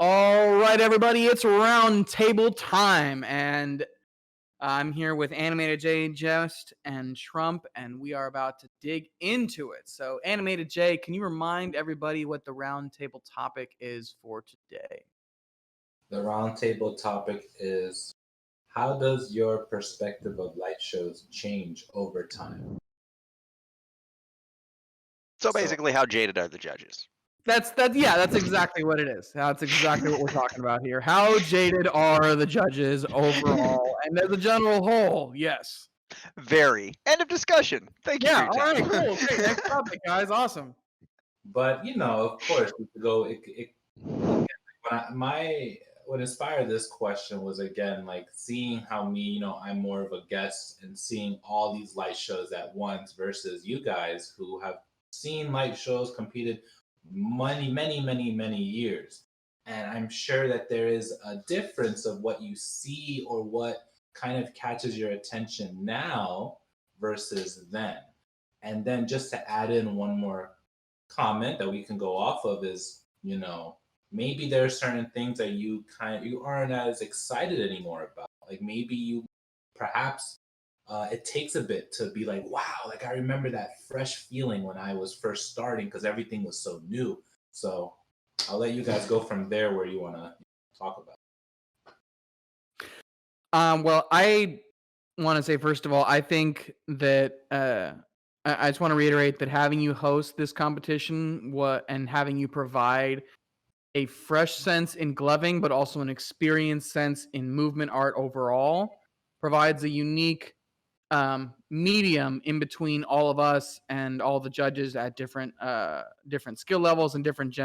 All right, everybody, it's round table time, and I'm here with Animated J, Jest, and Trump, and we are about to dig into it. So, Animated J, can you remind everybody what the round table topic is for today? The roundtable topic is, how does your perspective of light shows change over time? So So, basically, how jaded are the judges? That's exactly what it is. That's exactly what we're talking about here. How jaded are the judges overall, and as a general whole? Yes. Very. End of discussion. Thank you for Yeah. your All time. right. Cool. Great. Next topic, guys. Awesome. but of course, we could go. Again, what inspired this question was again like seeing how me, I'm more of a guest and seeing all these light shows at once versus you guys who have seen light shows competed many years. And I'm sure that there is a difference of what you see or what kind of catches your attention now versus then. And then just to add in one more comment that we can go off of is, maybe there are certain things that you aren't as excited anymore about. Like maybe you perhaps it takes a bit to be like, wow, like I remember that fresh feeling when I was first starting because everything was so new. So I'll let you guys go from there where you want to talk about. Well, I want to say first of all, I think that I just want to reiterate that having you host this competition, and having you provide a fresh sense in gloving, but also an experienced sense in movement art overall, provides a unique medium in between all of us and all the judges at different skill levels and different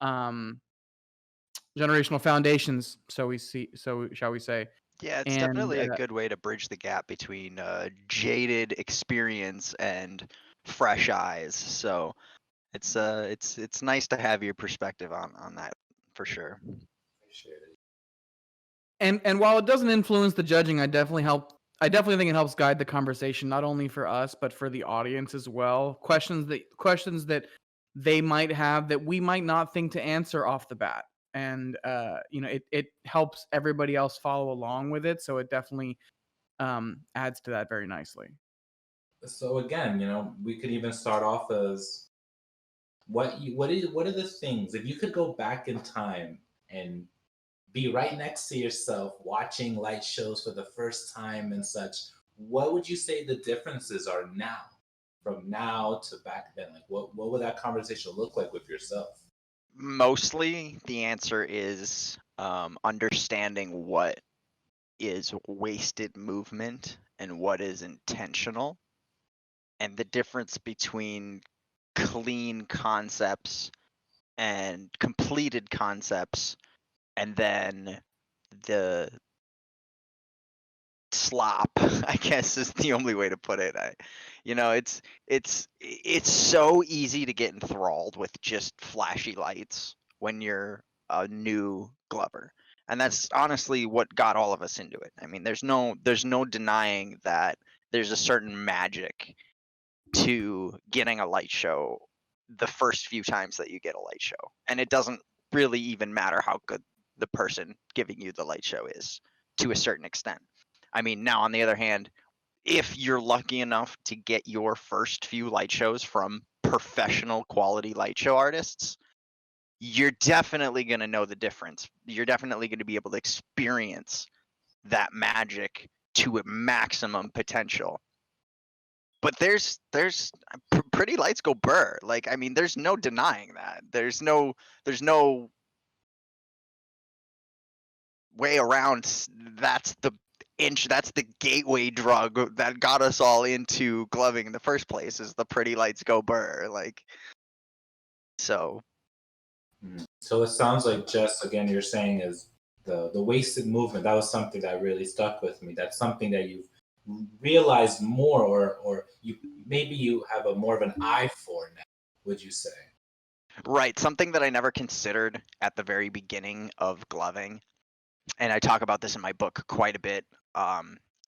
um, generational foundations. So shall we say? Yeah, it's And definitely a good way to bridge the gap between jaded experience and fresh eyes. So it's nice to have your perspective on that for sure. Appreciate it. and while it doesn't influence the judging, I definitely think it helps guide the conversation, not only for us but for the audience as well. Questions that they might have that we might not think to answer off the bat, and it helps everybody else follow along with it. So it definitely adds to that very nicely. So again, we could even start off as what are the things if you could go back in time and be right next to yourself watching light shows for the first time and such, what would you say the differences are now from now to back then? Like what would that conversation look like with yourself? Mostly, the answer is understanding what is wasted movement and what is intentional, and the difference between clean concepts and completed concepts, and then the slop, I guess, is the only way to put it. It's so easy to get enthralled with just flashy lights when you're a new glover, and that's honestly what got all of us into it. I mean, there's no denying that there's a certain magic to getting a light show the first few times that you get a light show, and it doesn't really even matter how good the person giving you the light show is, to a certain extent. I mean, now on the other hand, if you're lucky enough to get your first few light shows from professional quality light show artists, you're definitely going to know the difference. You're definitely going to be able to experience that magic to a maximum potential. But pretty lights go burr. Like, I mean, there's no denying that. There's no way around. That's the gateway drug that got us all into gloving in the first place, is the pretty lights go burr. Like, so So it sounds like, just again, you're saying is the wasted movement. That was something that really stuck with me. That's something that you've realized more, or you have a more of an eye for now. Would you say? right, something that I never considered at the very beginning of gloving, and I talk about this in my book quite a bit,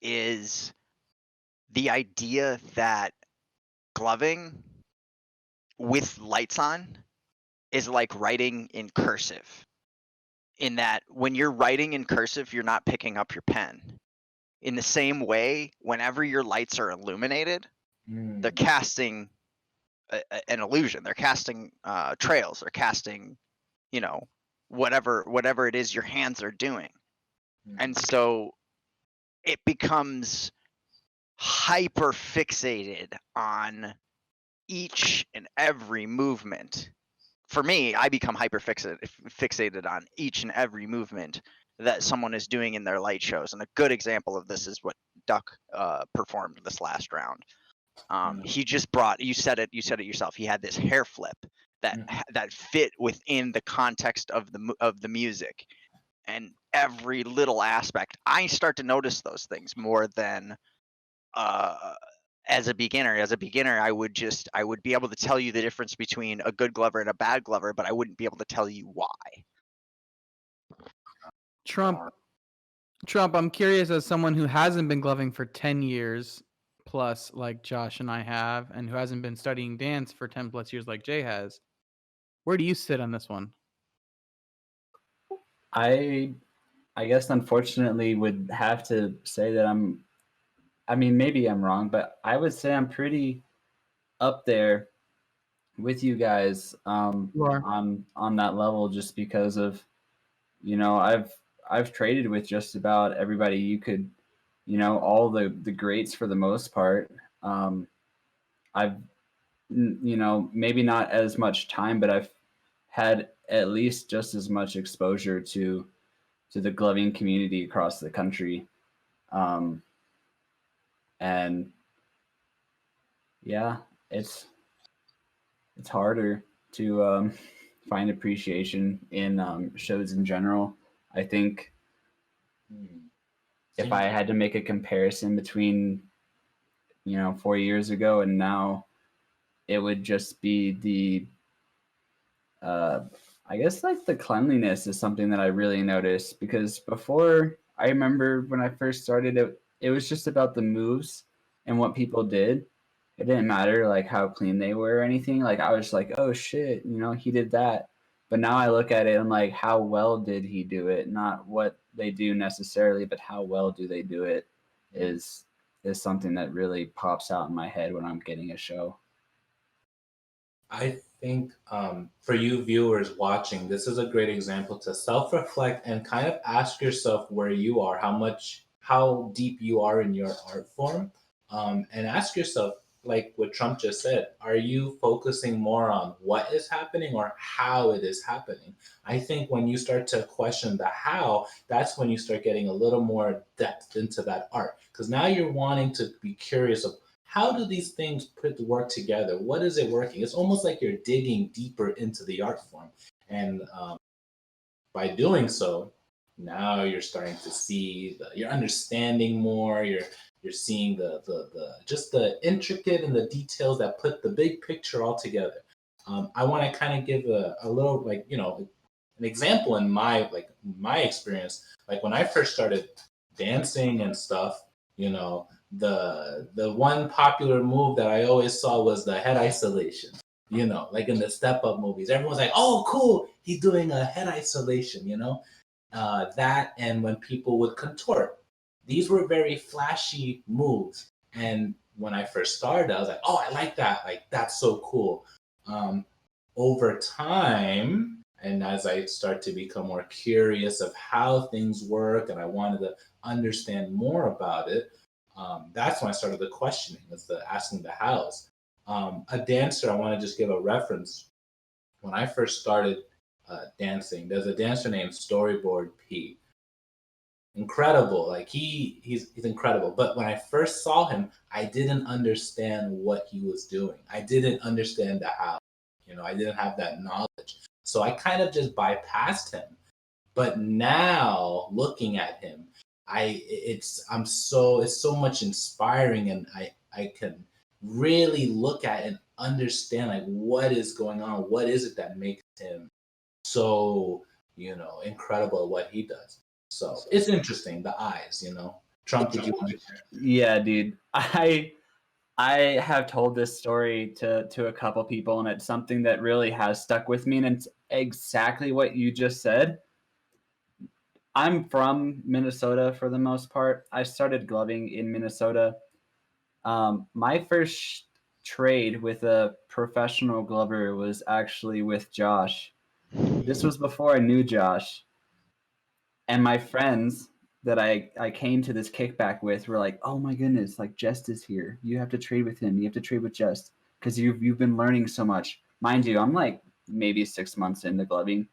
is the idea that gloving with lights on is like writing in cursive. in that when you're writing in cursive, you're not picking up your pen. In the same way, whenever your lights are illuminated, they're casting an illusion. They're casting trails. They're casting, you know, whatever it is your hands are doing. And so it becomes hyper fixated on each and every movement. For me, I become hyper fixated on each and every movement that someone is doing in their light shows. And a good example of this is what Duck performed this last round. He just brought, you said it yourself, he had this hair flip that fit within the context of the music, and every little aspect. I start to notice those things more than as a beginner. I would be able to tell you the difference between a good glover and a bad glover, but I wouldn't be able to tell you why. Trump, I'm curious, as someone who hasn't been gloving for 10 years plus like Josh and I have, and who hasn't been studying dance for 10 plus years like Jay has, where do you sit on this one? I guess unfortunately would have to say that maybe I'm wrong, but I would say I'm pretty up there with you guys on that level, just because of, I've traded with just about everybody you could, all the greats for the most part. I've maybe not as much time, but I've had at least just as much exposure to the gloving community across the country. And yeah, it's harder to find appreciation in shows in general. I think if I had to make a comparison between 4 years ago and now, it would just be the I guess like the cleanliness is something that I really noticed, because before, I remember when I first started, it was just about the moves and what people did. It didn't matter like how clean they were or anything. Like I was like, oh shit, he did that. But now I look at it and like, how well did he do it? Not what they do necessarily, but how well do they do it is something that really pops out in my head when I'm getting a show. I think for you viewers watching, this is a great example to self-reflect and kind of ask yourself where you are, how deep you are in your art form, and ask yourself, like what Trump just said, are you focusing more on what is happening or how it is happening? I think when you start to question the how, that's when you start getting a little more depth into that art, because now you're wanting to be curious of, how do these things work together? What is it working? It's almost like you're digging deeper into the art form. And by doing so, now you're starting to see, you're understanding more, you're seeing the just the intricate and the details that put the big picture all together. I want to kind of give a little, like, an example in my experience. Like when I first started dancing and stuff, the one popular move that I always saw was the head isolation. Like in the Step Up movies, everyone's like, "Oh, cool, he's doing a head isolation." That, and when people would contort, these were very flashy moves. And when I first started, I was like, "Oh, I like that. Like that's so cool." Over time, and as I start to become more curious of how things work, and I wanted to understand more about it, that's when I started the questioning, was the asking the hows. A dancer, I want to just give a reference. When I first started dancing, there's a dancer named Storyboard P. Incredible, like he's incredible. But when I first saw him, I didn't understand what he was doing. I didn't understand the how. I didn't have that knowledge, so I kind of just bypassed him. But now looking at him, it's so much inspiring, and I can really look at and understand like what is going on, what is it that makes him so incredible at what he does. So it's interesting, the eyes. Trump, did you want to share? Yeah, dude. I have told this story to a couple people, and it's something that really has stuck with me, and it's exactly what you just said. I'm from Minnesota for the most part. I started gloving in Minnesota. My first trade with a professional glover was actually with Josh. This was before I knew Josh. And my friends that I came to this kickback with were like, "Oh my goodness, like Jest is here. You have to trade with him. You have to trade with Jest because you've been learning so much." Mind you, I'm like maybe 6 months into gloving.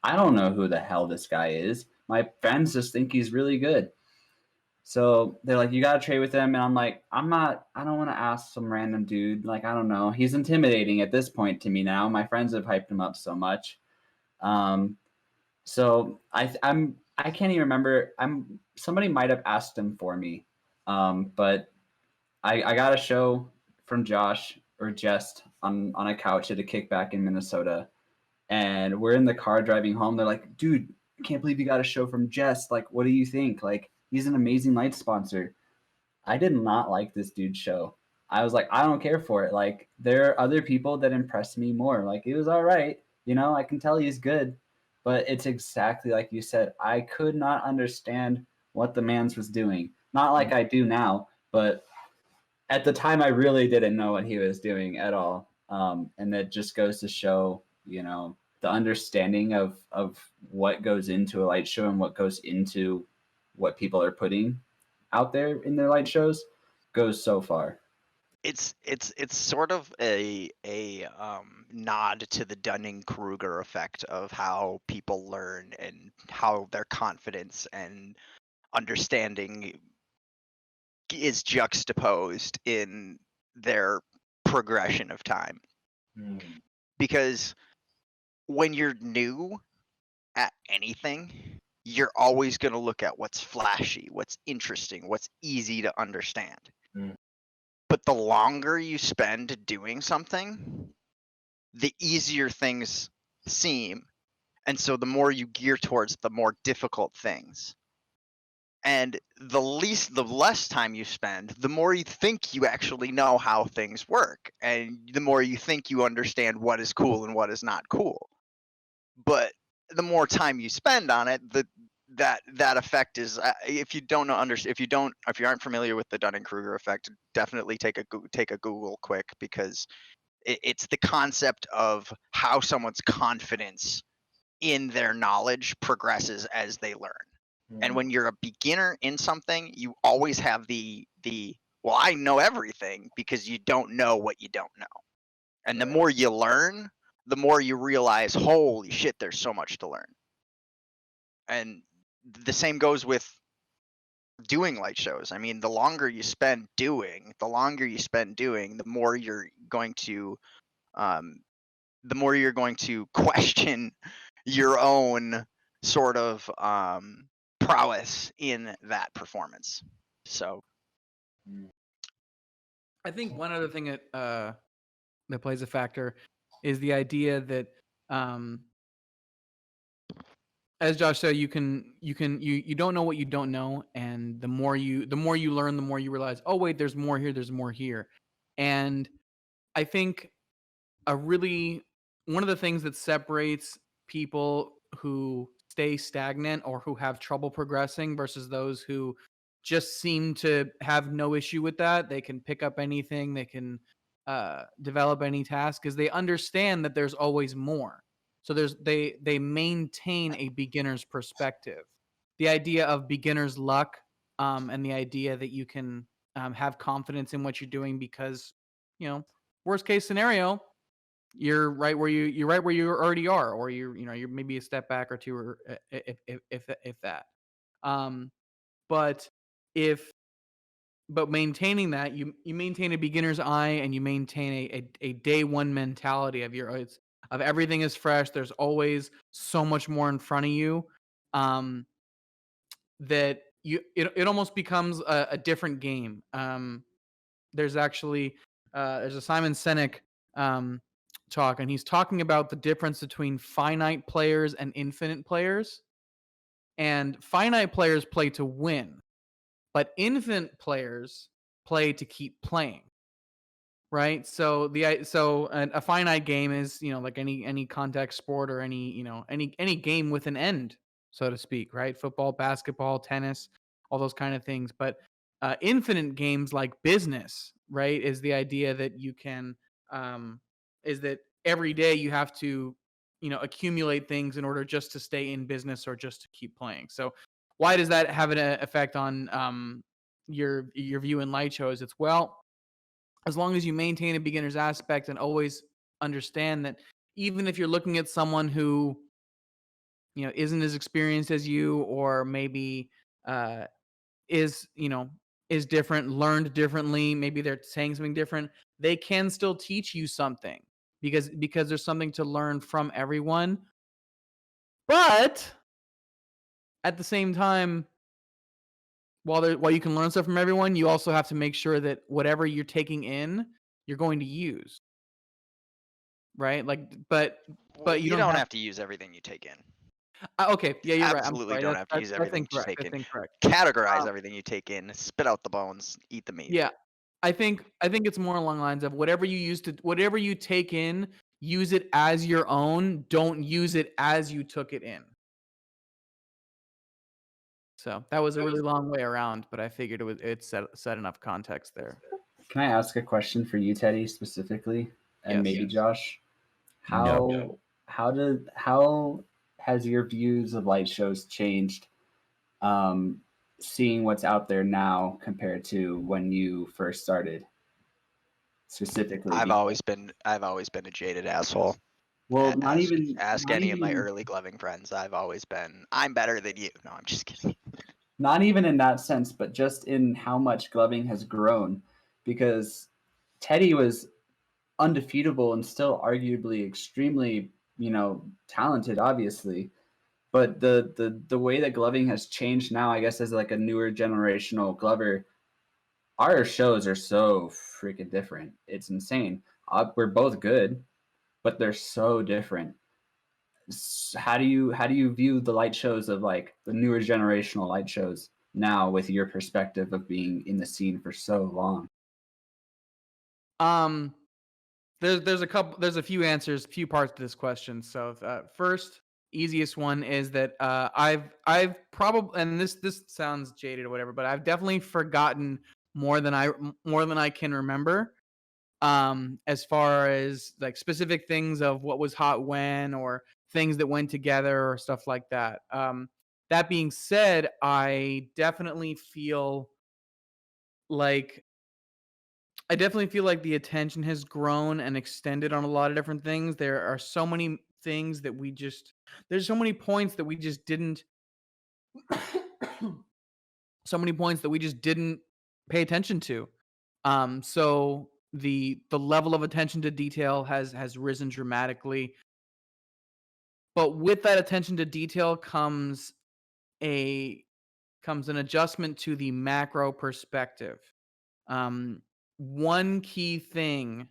I don't know who the hell this guy is. My friends just think he's really good. So they're like, "You got to trade with him," and I'm like, "I'm not. I don't want to ask some random dude. Like, I don't know. He's intimidating at this point to me now. My friends have hyped him up so much." Um, so I can't even remember. Somebody might have asked him for me, but I got a show from Josh or Jest on a couch at a kickback in Minnesota, and we're in the car driving home. They're like, "Dude, I can't believe you got a show from Jest. Like, what do you think? Like, he's an amazing light sponsor." I did not like this dude's show. I was like, I don't care for it. Like, there are other people that impressed me more. Like, it was all right. I can tell he's good, but it's exactly like you said. I could not understand what the man's was doing. Not like I do now, but at the time, I really didn't know what he was doing at all. And that just goes to show, the understanding of what goes into a light show and what goes into what people are putting out there in their light shows goes so far. It's sort of a nod to the Dunning-Kruger effect of how people learn and how their confidence and understanding is juxtaposed in their progression of time. Mm. Because when you're new at anything, you're always going to look at what's flashy, what's interesting, what's easy to understand. Mm. But the longer you spend doing something, the easier things seem. And so the more you gear towards the more difficult things. And the less time you spend, the more you think you actually know how things work. And the more you think you understand what is cool and what is not cool. But the more time you spend on it, that effect is if you aren't familiar with the Dunning-Kruger effect, definitely take a Google quick, because it's the concept of how someone's confidence in their knowledge progresses as they learn. And when you're a beginner in something, you always have the well, I know everything, because you don't know what you don't know. And the more you learn, the more you realize, holy shit, there's so much to learn. And the same goes with doing light shows. I mean, the longer you spend doing, the more you're going to question your own sort of prowess in that performance. So I think one other thing that plays a factor is the idea that, as Josh said, you don't know what you don't know, and the more you learn, the more you realize, oh wait, there's more here, and I think one of the things that separates people who stay stagnant or who have trouble progressing versus those who just seem to have no issue with that, they can pick up anything, they can develop any task, is they understand that there's always more. So they maintain a beginner's perspective. The idea of beginner's luck, and the idea that you can have confidence in what you're doing because, worst case scenario, you're right where you already are, or you're maybe a step back or two, or if that. But if but maintaining that, you maintain a beginner's eye, and you maintain a day one mentality of of everything is fresh. There's always so much more in front of you. That it almost becomes a different game. There's actually there's a Simon Sinek talk, and he's talking about the difference between finite players and infinite players. And finite players play to win, but infinite players play to keep playing. Right? So a finite game is, like any contact sport, or any game with an end. so to speak, right? Football, basketball, tennis, all those kind of things. But infinite games like business, right, is the idea that you can is that every day you have to, accumulate things in order just to stay in business or just to keep playing. So why does that have an effect on your view in light shows? It's, well, as long as you maintain a beginner's aspect and always understand that even if you're looking at someone who, isn't as experienced as you, or maybe uh is, is different, learned differently, maybe they're saying something different, they can still teach you something, because there's something to learn from everyone. But at the same time, while you can learn stuff from everyone, you also have to make sure that whatever you're taking in, you're going to use, right? Like, but you You don't don't have. have to use everything you take in. Okay, yeah, you're right. I'm Absolutely sorry. don't have to use That's everything you incorrect. take That's in. incorrect. Categorize Um, everything you take in, spit out the bones, eat the meat. yeah, I think it's more along the lines of whatever you take in, use it as your own. Don't use it as you took it in. So that was a really long way around, but I figured it set enough context there. Can I ask a question for you, Teddy, specifically, and Yes. maybe Josh? No. How has your views of light shows changed, um, seeing what's out there now compared to when you first started? Specifically, I've because, always been a jaded asshole. well, not Ask even ask not any of my even early gloving friends. I've always been, I'm better than you. No, I'm just kidding. not even in that sense, but just in how much gloving has grown, because Teddy was undefeatable and still arguably extremely, talented, obviously. But the way that gloving has changed now, I guess, as like a newer generational glover, our shows are so freaking different. It's insane. We're both good, but they're so different. How do you view the light shows of like the newer generational light shows now, with your perspective of being in the scene for so long? Um, there's a few answers, few parts to this question. So first, easiest one is that I've probably, and this sounds jaded or whatever, but I've definitely forgotten more than I can remember. As far as like specific things of what was hot when, or things that went together or stuff like that. That being said, like I definitely feel like the attention has grown and extended on a lot of different things. There are so many things that there's so many points that we just didn't so many points that we just didn't pay attention to. So the level of attention to detail has risen dramatically. But with that attention to detail a comes an adjustment to the macro perspective. Um, One key thing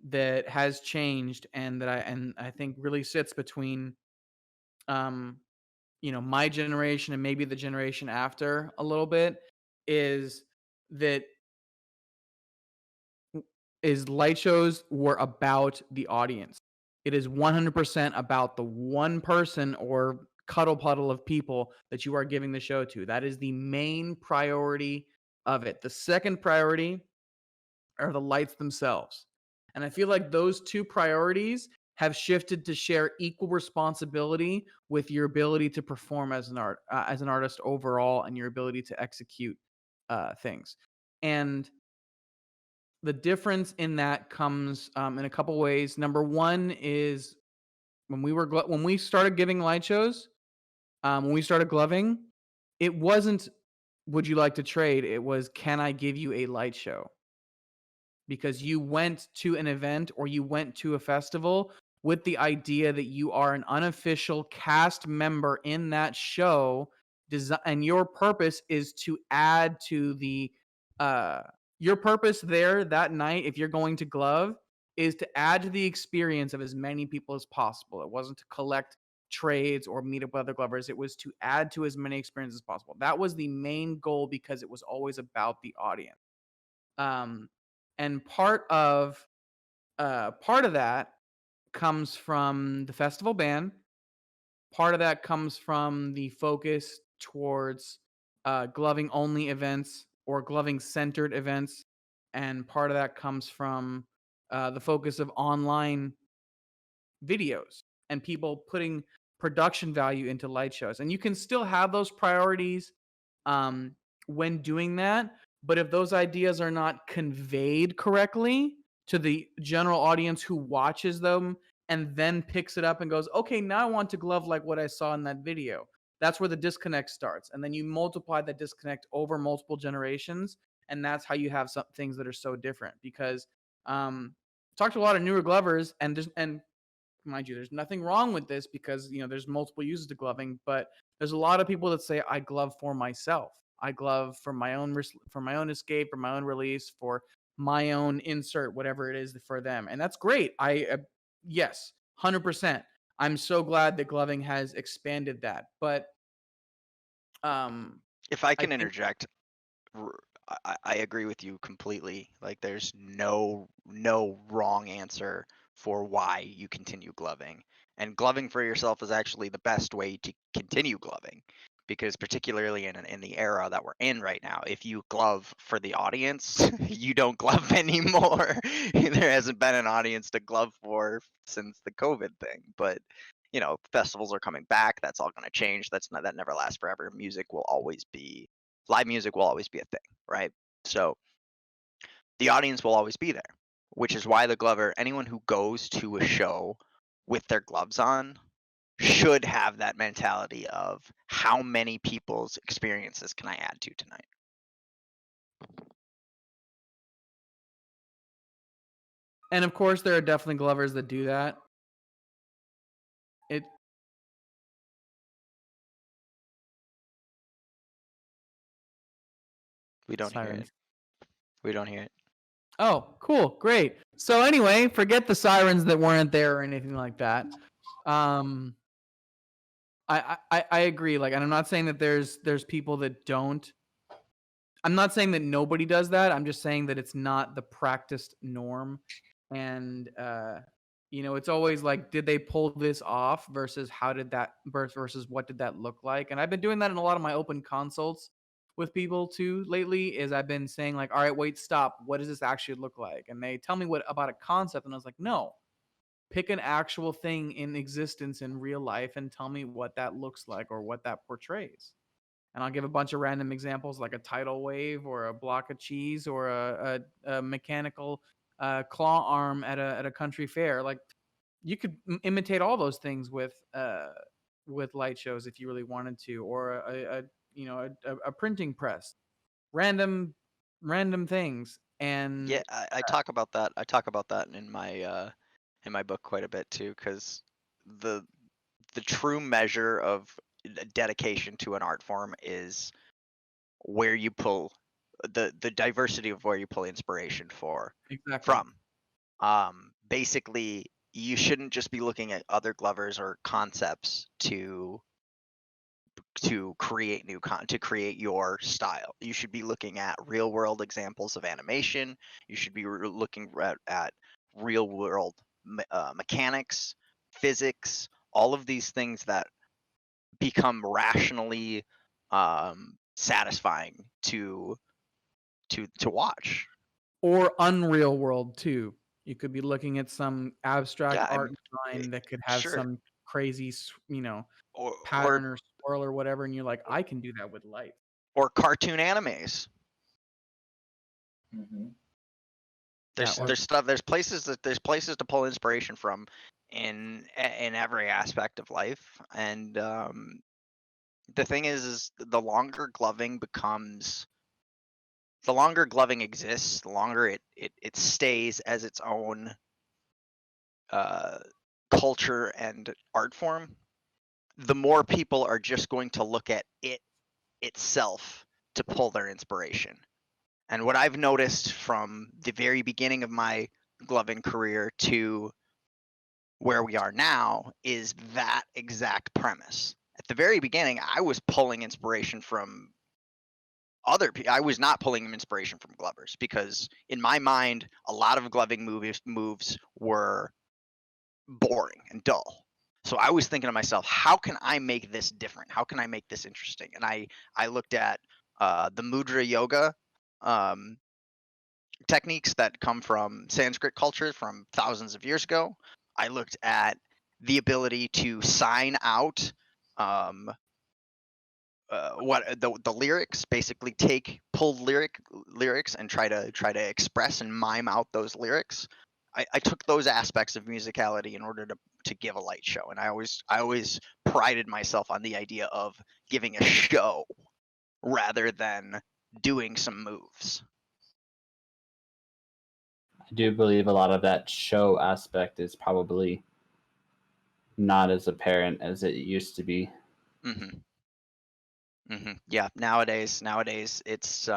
that has changed, and I think really sits between um my generation and maybe the generation after a little bit, is that light shows were about the audience. It is 100% about the one person or cuddle puddle of people that you are giving the show to. That is the main priority of it. The second priority are the lights themselves. And I feel like those two priorities have shifted to share equal responsibility with your ability to perform as an artist overall, and your ability to execute things. And the difference in that comes in a couple ways. Number one is when we started giving light shows, when we started gloving, it wasn't "Would you like to trade?" It was "Can I give you a light show?" Because you went to an event or you went to a festival with the idea that you are an unofficial cast member in that show, and your purpose is to add to the uh your purpose there that night, if you're going to glove, is to add to the experience of as many people as possible. It wasn't to collect trades or meet up with other glovers. It was to add to as many experiences as possible. That was the main goal, because it was always about the audience. um and part of that comes from the festival ban, Part of that comes from the focus towards gloving only events or gloving centered events, and part of that comes from the focus of online videos and people putting production value into light shows. And you can still have those priorities um, when doing that, but if those ideas are not conveyed correctly to the general audience who watches them and then picks it up and goes, okay, now I want to glove like what I saw in that video. That's where the disconnect starts. And then you multiply that disconnect over multiple generations. And that's how you have some things that are so different. Because talked to a lot of newer glovers, and mind you, there's nothing wrong with this because there's multiple uses to gloving, but there's a lot of people that say I glove for myself. I glove for my own escape, for my own release, for my own insert, whatever it is for them, and that's great. Yes, 100%. I'm so glad that gloving has expanded that, but If I I can think interject, I agree with you completely. Like, there's no wrong answer for why you continue gloving, and gloving for yourself is actually the best way to continue gloving, because particularly in the era that we're in right now, if you glove for the audience, you don't glove anymore. There hasn't been an audience to glove for since the COVID thing, but festivals are coming back. That's all going to change. That never lasts forever. Live music will always be a thing, right? So the audience will always be there, which is why anyone who goes to a show with their gloves on should have that mentality of how many people's experiences can I add to tonight? and of course there are definitely glovers that do that. It We don't hear it. Sirens. We don't hear it. Oh, cool, great. So anyway, forget the sirens that weren't there or anything like that. I agree. Like, and I'm not saying that there's people that don't. I'm not saying that nobody does that. I'm just saying that it's not the practiced norm, and it's always like, did they pull this off versus versus what did that look like? And I've been doing that in a lot of my open consults with people too lately. Is I've been saying like, all right, wait, stop. What does this actually look like? And they tell me what about a concept, and I was like, no, pick an actual thing in existence in real life and tell me what that looks like or what that portrays. And I'll give a bunch of random examples like a tidal wave or a block of cheese or a mechanical claw arm at a country fair. Like, you could imitate all those things with light shows if you really wanted to, or a printing press, random things. And Yeah, I talk about that. I talk about that in my book quite a bit too, because the true measure of dedication to an art form is where you pull the diversity of where you pull inspiration exactly. from. Basically, you shouldn't just be looking at other glovers or concepts to create to create your style. You should be looking at real world examples of animation. You should be looking at real world mechanics, physics, all of these things that become rationally satisfying to watch. Or unreal world too. You could be looking at some abstract Yeah, art design that could have sure. some crazy, Or pattern or swirl or whatever, and you're like, I can do that with light. or cartoon animes. Mm-hmm. There's places to pull inspiration from in every aspect of life, and the thing is the longer gloving exists, the longer it stays as its own culture and art form, the more people are just going to look at it itself to pull their inspiration. And what I've noticed from the very beginning of my gloving career to where we are now is that exact premise. At the very beginning, I was pulling inspiration from other people. I was not pulling inspiration from glovers, because in my mind, a lot of gloving moves were boring and dull. So I was thinking to myself, how can I make this different? How can I make this interesting? And I looked at the mudra yoga um, techniques that come from Sanskrit culture from thousands of years ago. I looked at the ability to sign out um, what the lyrics, basically pull lyrics and try to express and mime out those lyrics. I took those aspects of musicality in order to give a light show, and I always prided myself on the idea of giving a show rather than doing some moves. I do believe a lot of that show aspect is probably not as apparent as it used to be. Yeah, nowadays it's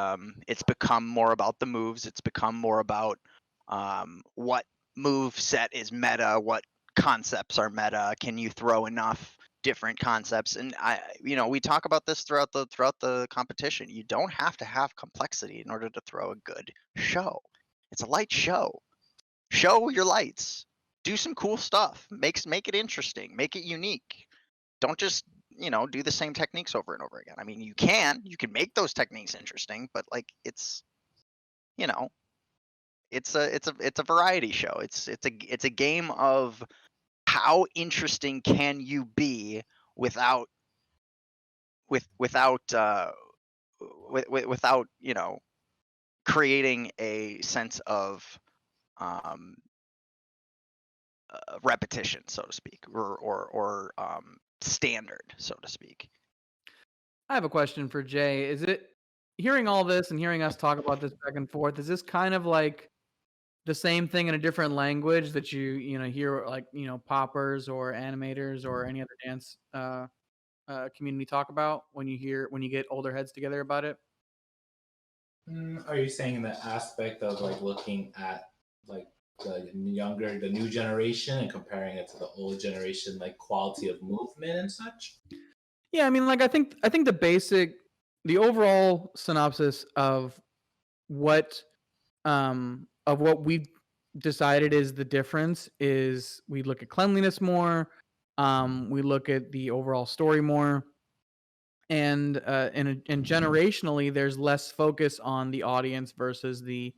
become more about the moves. It's become more about what move set is meta, what concepts are meta. Can you throw enough different concepts? And we talk about this throughout the competition. You don't have to have complexity in order to throw a good show. It's a light show. Show your lights. Do some cool stuff. Make it interesting. Make it unique. Don't just do the same techniques over and over again. I mean, you can make those techniques interesting, but like it's a variety show. It's a game of how interesting can you be without without creating a sense of repetition, so to speak, or standard, so to speak. I have a question for Jay. Is it hearing all this and hearing us talk about this back and forth? Is this kind of like the same thing in a different language that you hear like poppers or animators or any other dance community talk about when you get older heads together about it? Are you saying the aspect of like looking at like the new generation and comparing it to the old generation, like quality of movement and such? Yeah, I mean, like I think the overall synopsis of what we've decided is the difference is we look at cleanliness more, we look at the overall story more, and generationally there's less focus on the audience versus the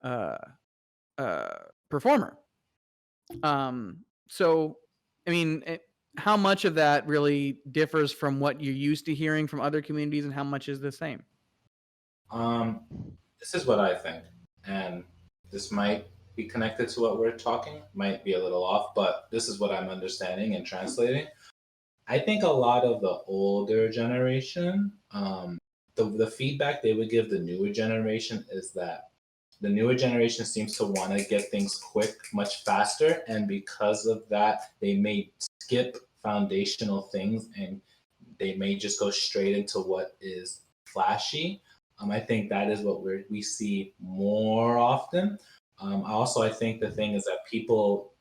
uh, performer. So I mean, how much of that really differs from what you're used to hearing from other communities, and how much is the same? This is what I think, and this might be connected to what we're talking, might be a little off, but this is what I'm understanding and translating. I think a lot of the older generation, the feedback they would give the newer generation is that the newer generation seems to want to get things quick, much faster, and because of that, they may skip foundational things and they may just go straight into what is flashy. I think that is what we see more often. I think the thing is that people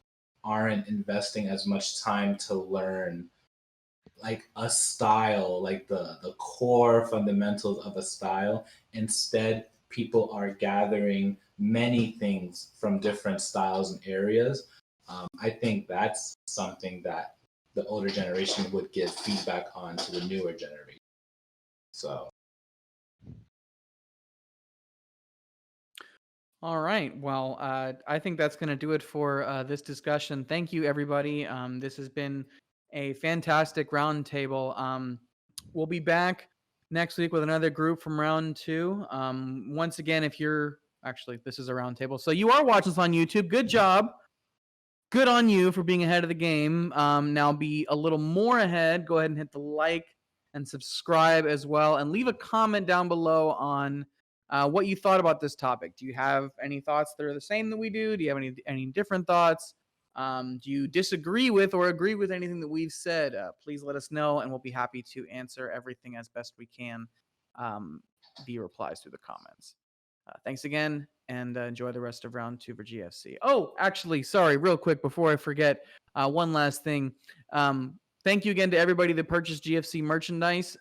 aren't investing as much time to learn like a style, like the core fundamentals of a style. Instead, people are gathering many things from different styles and areas. I think that's something that the older generation would give feedback on to the newer generation. So. All right. Well, I think that's going to do it for this discussion. Thank you, everybody. This has been a fantastic roundtable. We'll be back next week with another group from round two. Once again, if you're actually, this is a roundtable, so you are watching this on YouTube. Good job. Good on you for being ahead of the game. Now be a little more ahead. Go ahead and hit the like and subscribe as well, and leave a comment down below on what you thought about this topic. Do you have any thoughts that are the same that we do? Do you have any different thoughts? Do you disagree with or agree with anything that we've said? Please let us know, and we'll be happy to answer everything as best we can via replies through the comments. Thanks again, and enjoy the rest of round two for GFC. Oh, actually, sorry, real quick before I forget, one last thing. Thank you again to everybody that purchased GFC merchandise.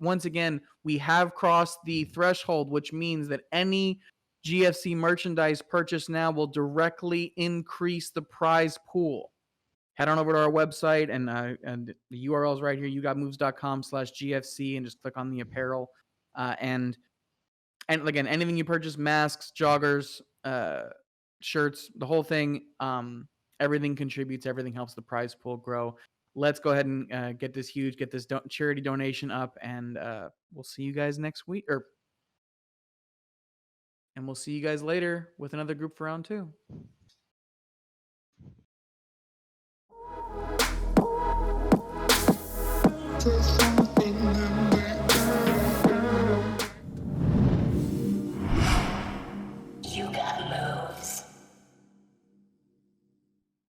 Once again, we have crossed the threshold, which means that any GFC merchandise purchase now will directly increase the prize pool. head on over to our website, and the URL is right here, yougotmoves.com/GFC, and just click on the apparel. And again, anything you purchase, masks, joggers, shirts, the whole thing, everything contributes, everything helps the prize pool grow. Let's go ahead and get this charity donation up, and we'll see you guys next week, and we'll see you guys later with another group for round 2. Just